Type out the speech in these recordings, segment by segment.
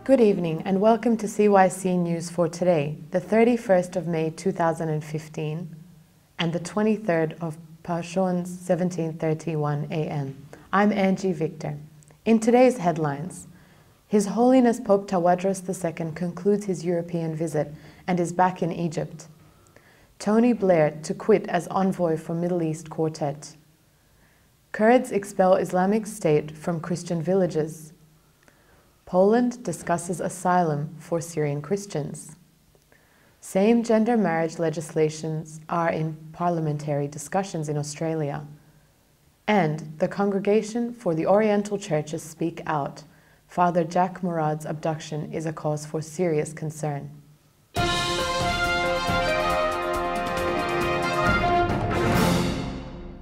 Good evening and welcome to CYC News for today, the 31st of May 2015 and the 23rd of Pashon's 1731 AM. I'm Angie Victor. In today's headlines, His Holiness Pope Tawadros II concludes his European visit and is back in Egypt. Tony Blair to quit as envoy for Mideast Quartet. Kurds expel Islamic State from Christian villages. Poland discusses asylum for Syrian Christians. Same-gender marriage legislations are in parliamentary discussions in Australia. And the Congregation for the Oriental Churches speak out. Father Jack Mourad's abduction is a cause for serious concern.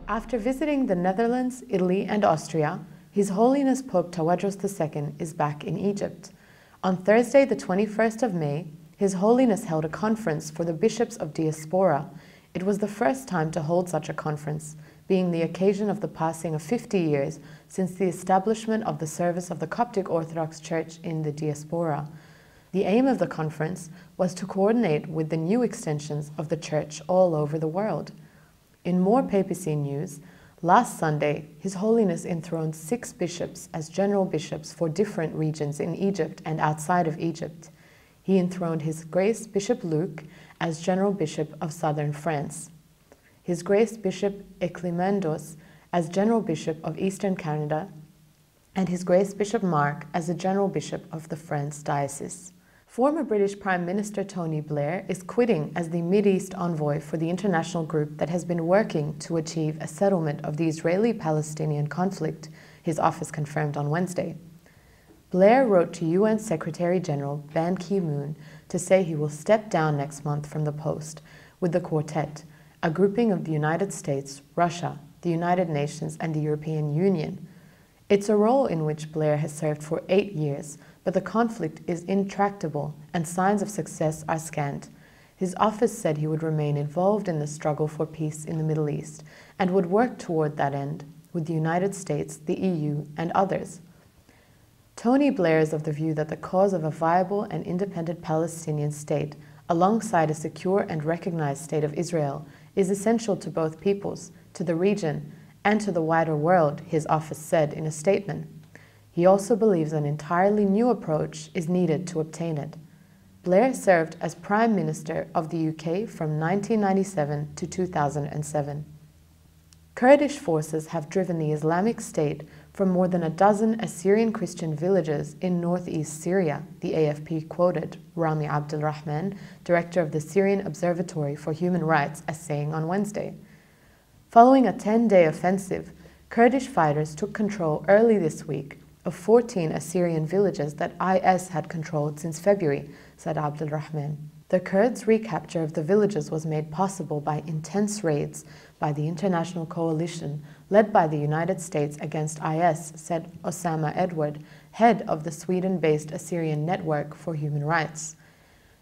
After visiting the Netherlands, Italy, and Austria, His Holiness Pope Tawadros II is back in Egypt. On Thursday, the 21st of May, His Holiness held a conference for the bishops of diaspora. It was the first time to hold such a conference, being the occasion of the passing of 50 years since the establishment of the service of the Coptic Orthodox Church in the diaspora. The aim of the conference was to coordinate with the new extensions of the Church all over the world. In more papacy news, last Sunday, His Holiness enthroned 6 bishops as general bishops for different regions in Egypt and outside of Egypt. He enthroned His Grace Bishop Luke as General Bishop of Southern France, His Grace Bishop Eklimendos as General Bishop of Eastern Canada, and His Grace Bishop Mark as the General Bishop of the France Diocese. Former British Prime Minister Tony Blair is quitting as the Mideast envoy for the international group that has been working to achieve a settlement of the Israeli-Palestinian conflict, his office confirmed on Wednesday. Blair wrote to UN Secretary General Ban Ki-moon to say he will step down next month from the post with the Quartet, a grouping of the United States, Russia, the United Nations, and the European Union. It's a role in which Blair has served for 8 years, but the conflict is intractable and signs of success are scant. His office said he would remain involved in the struggle for peace in the Middle East and would work toward that end with the United States, the EU, and others. Tony Blair is of the view that the cause of a viable and independent Palestinian state, alongside a secure and recognized state of Israel, is essential to both peoples, to the region, and to the wider world, his office said in a statement. He also believes an entirely new approach is needed to obtain it. Blair served as Prime Minister of the UK from 1997 to 2007. Kurdish forces have driven the Islamic State from more than a dozen Assyrian Christian villages in northeast Syria, the AFP quoted Rami Abdulrahman, director of the Syrian Observatory for Human Rights, as saying on Wednesday. Following a 10-day offensive, Kurdish fighters took control early this week of 14 Assyrian villages that IS had controlled since February, said Abdulrahman. The Kurds' recapture of the villages was made possible by intense raids by the international coalition led by the United States against IS, said Osama Edward, head of the Sweden-based Assyrian Network for Human Rights.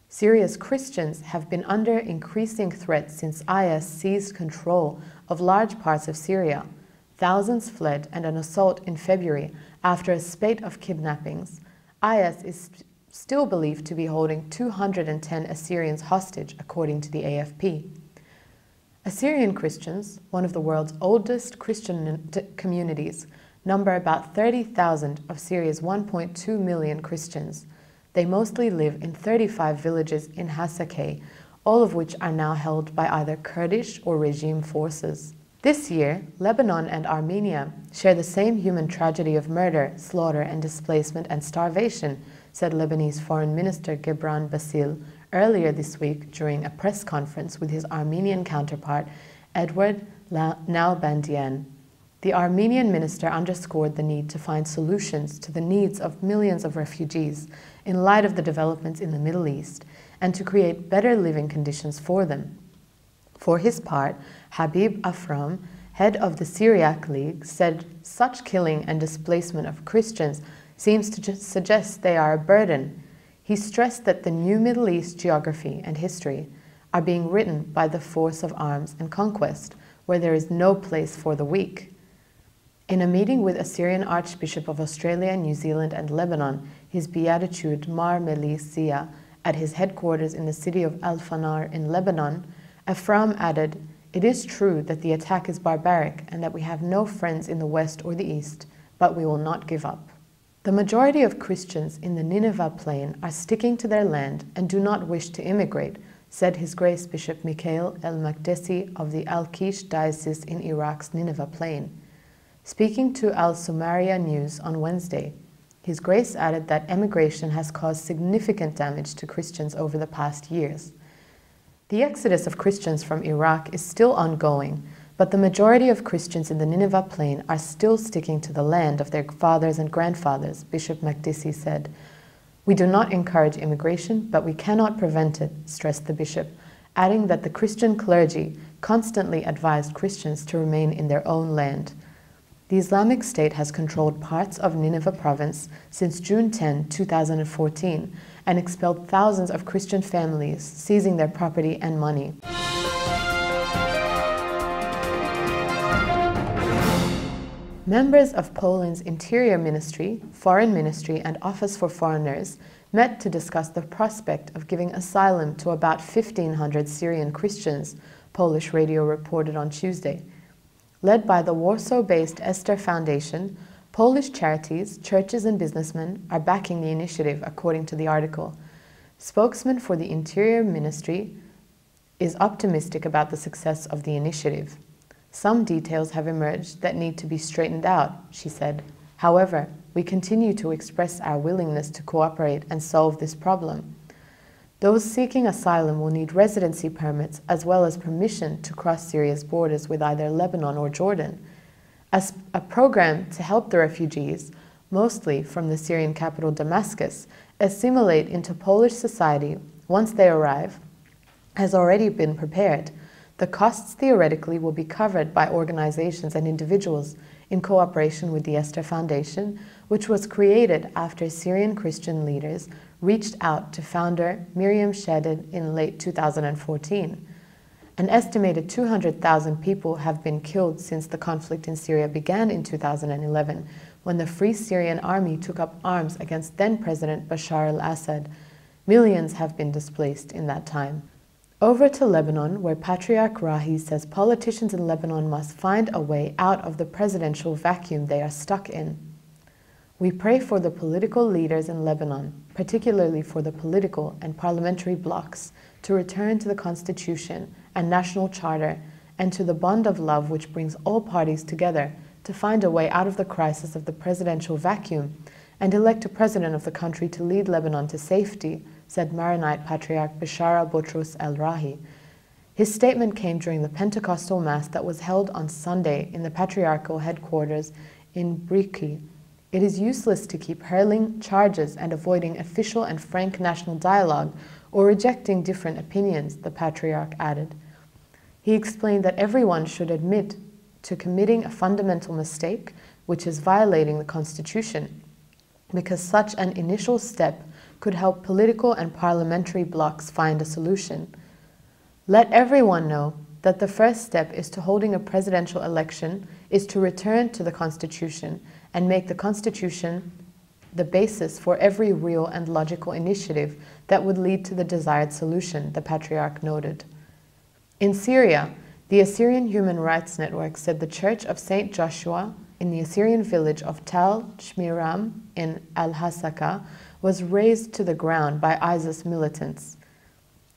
Syria's Christians have been under increasing threat since IS seized control of large parts of Syria. Thousands fled and an assault in February after a spate of kidnappings. IS is still believed to be holding 210 Assyrians hostage, according to the AFP. Assyrian Christians, one of the world's oldest Christian communities, number about 30,000 of Syria's 1.2 million Christians. They mostly live in 35 villages in Hasakeh, all of which are now held by either Kurdish or regime forces. This year, Lebanon and Armenia share the same human tragedy of murder, slaughter, and displacement and starvation, said Lebanese Foreign Minister Gebran Bassil earlier this week during a press conference with his Armenian counterpart, Edward Nalbandian. The Armenian minister underscored the need to find solutions to the needs of millions of refugees in light of the developments in the Middle East and to create better living conditions for them. For his part, Habib Afram, head of the Syriac League, said such killing and displacement of Christians seems to suggest they are a burden. He stressed that the new Middle East geography and history are being written by the force of arms and conquest, where there is no place for the weak. In a meeting with Assyrian Archbishop of Australia, New Zealand, and Lebanon, His Beatitude Mar Melia at his headquarters in the city of Al-Fanar in Lebanon, Ephraim added, "It is true that the attack is barbaric and that we have no friends in the West or the East, but we will not give up." The majority of Christians in the Nineveh plain are sticking to their land and do not wish to immigrate, said His Grace Bishop Mikhail el-Makdesi of the Al-Kish Diocese in Iraq's Nineveh plain. Speaking to Al-Sumaria News on Wednesday, His Grace added that emigration has caused significant damage to Christians over the past years. The exodus of Christians from Iraq is still ongoing, but the majority of Christians in the Nineveh plain are still sticking to the land of their fathers and grandfathers, Bishop Makdesi said. "We do not encourage immigration, but we cannot prevent it," stressed the bishop, adding that the Christian clergy constantly advised Christians to remain in their own land. The Islamic State has controlled parts of Nineveh province since June 10, 2014, and expelled thousands of Christian families, seizing their property and money. Members of Poland's Interior Ministry, Foreign Ministry, and Office for Foreigners met to discuss the prospect of giving asylum to about 1,500 Syrian Christians, Polish radio reported on Tuesday. Led by the Warsaw-based Esther Foundation, Polish charities, churches, and businessmen are backing the initiative, according to the article. Spokesman for the Interior Ministry is optimistic about the success of the initiative. "Some details have emerged that need to be straightened out," she said. "However, we continue to express our willingness to cooperate and solve this problem. Those seeking asylum will need residency permits as well as permission to cross Syria's borders with either Lebanon or Jordan. As a program to help the refugees, mostly from the Syrian capital Damascus, assimilate into Polish society once they arrive, has already been prepared. The costs theoretically will be covered by organizations and individuals in cooperation with the Esther Foundation, which was created after Syrian Christian leaders reached out to founder Miriam Shedid in late 2014. An estimated 200,000 people have been killed since the conflict in Syria began in 2011, when the Free Syrian Army took up arms against then-President Bashar al-Assad. Millions have been displaced in that time. Over to Lebanon, where Patriarch Rahi says politicians in Lebanon must find a way out of the presidential vacuum they are stuck in. "We pray for the political leaders in Lebanon, particularly for the political and parliamentary blocs, to return to the Constitution and National Charter and to the bond of love which brings all parties together to find a way out of the crisis of the presidential vacuum and elect a president of the country to lead Lebanon to safety," said Maronite Patriarch Bishara Boutros el-Rahi. His statement came during the Pentecostal Mass that was held on Sunday in the patriarchal headquarters in Briki. "It is useless to keep hurling charges and avoiding official and frank national dialogue or rejecting different opinions," the Patriarch added. He explained that everyone should admit to committing a fundamental mistake, which is violating the Constitution, because such an initial step could help political and parliamentary blocs find a solution. "Let everyone know that the first step is to holding a presidential election is to return to the Constitution and make the Constitution the basis for every real and logical initiative that would lead to the desired solution," the Patriarch noted. In Syria, the Assyrian Human Rights Network said the Church of St. Joshua in the Assyrian village of Tal Shmiram in Al-Hasaka was razed to the ground by ISIS militants.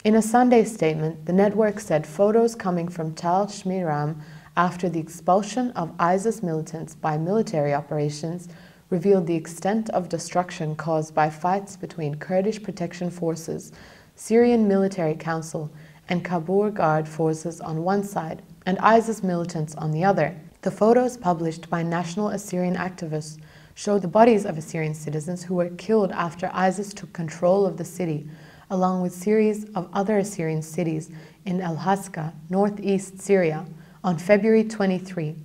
In a Sunday statement, the network said photos coming from Tal Shmiram after the expulsion of ISIS militants by military operations revealed the extent of destruction caused by fights between Kurdish protection forces, Syrian Military Council, and Kabul Guard forces on one side, and ISIS militants on the other. The photos published by national Assyrian activists show the bodies of Assyrian citizens who were killed after ISIS took control of the city, along with series of other Assyrian cities in Al-Haska, northeast Syria, on February 23.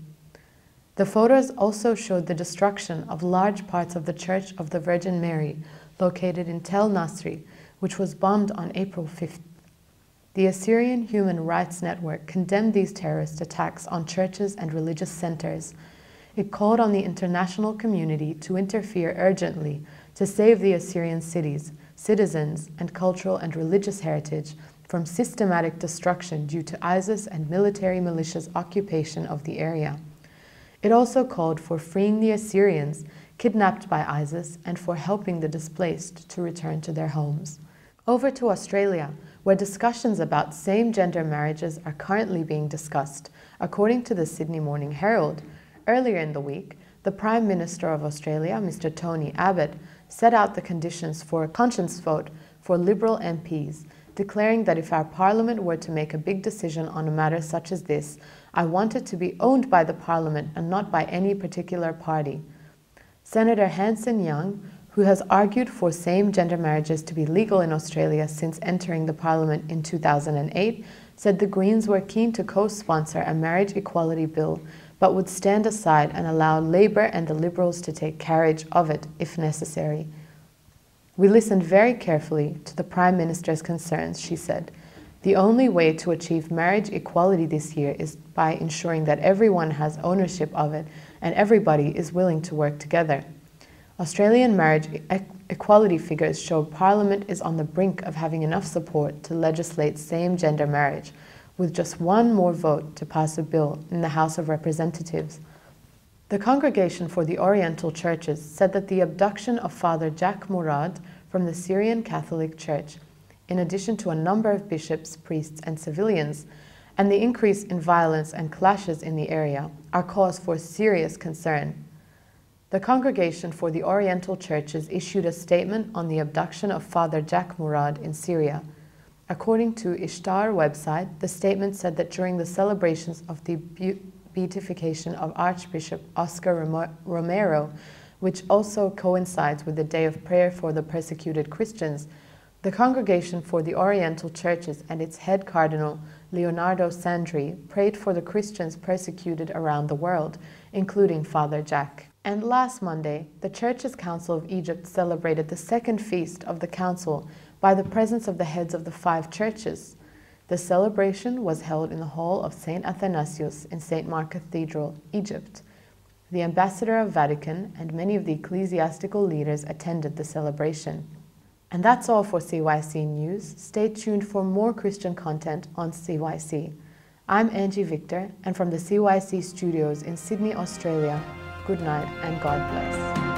The photos also showed the destruction of large parts of the Church of the Virgin Mary, located in Tel Nasri, which was bombed on April 5th. The Assyrian Human Rights Network condemned these terrorist attacks on churches and religious centers. It called on the international community to interfere urgently to save the Assyrian cities, citizens, and cultural and religious heritage from systematic destruction due to ISIS and military militias' occupation of the area. It also called for freeing the Assyrians kidnapped by ISIS and for helping the displaced to return to their homes. Over to Australia, where discussions about same-gender marriages are currently being discussed, according to the Sydney Morning Herald. Earlier in the week, the Prime Minister of Australia, Mr. Tony Abbott, set out the conditions for a conscience vote for Liberal MPs, declaring that if our Parliament were to make a big decision on a matter such as this, I want it to be owned by the Parliament and not by any particular party. Senator Hanson Young, who has argued for same-gender marriages to be legal in Australia since entering the Parliament in 2008, said the Greens were keen to co-sponsor a marriage equality bill, but would stand aside and allow Labor and the Liberals to take carriage of it if necessary. We listened very carefully to the Prime Minister's concerns, she said. The only way to achieve marriage equality this year is by ensuring that everyone has ownership of it and everybody is willing to work together. Australian marriage equality figures show Parliament is on the brink of having enough support to legislate same-gender marriage, with just one more vote to pass a bill in the House of Representatives. The Congregation for the Oriental Churches said that the abduction of Father Jack Mourad from the Syrian Catholic Church, in addition to a number of bishops, priests, and civilians, and the increase in violence and clashes in the area are cause for serious concern. The Congregation for the Oriental Churches issued a statement on the abduction of Father Jack Mourad in Syria. According to Ishtar website, the statement said that during the celebrations of the beatification of Archbishop Oscar Romero, which also coincides with the day of prayer for the persecuted Christians, the Congregation for the Oriental Churches and its head cardinal, Leonardo Sandri, prayed for the Christians persecuted around the world, including Father Jack. And last Monday, the Churches Council of Egypt celebrated the second feast of the Council by the presence of the heads of the 5 churches. The celebration was held in the hall of St. Athanasius in St. Mark Cathedral, Egypt. The ambassador of Vatican and many of the ecclesiastical leaders attended the celebration. And that's all for CYC News. Stay tuned for more Christian content on CYC. I'm Angie Victor, and from the CYC studios in Sydney, Australia, good night and God bless.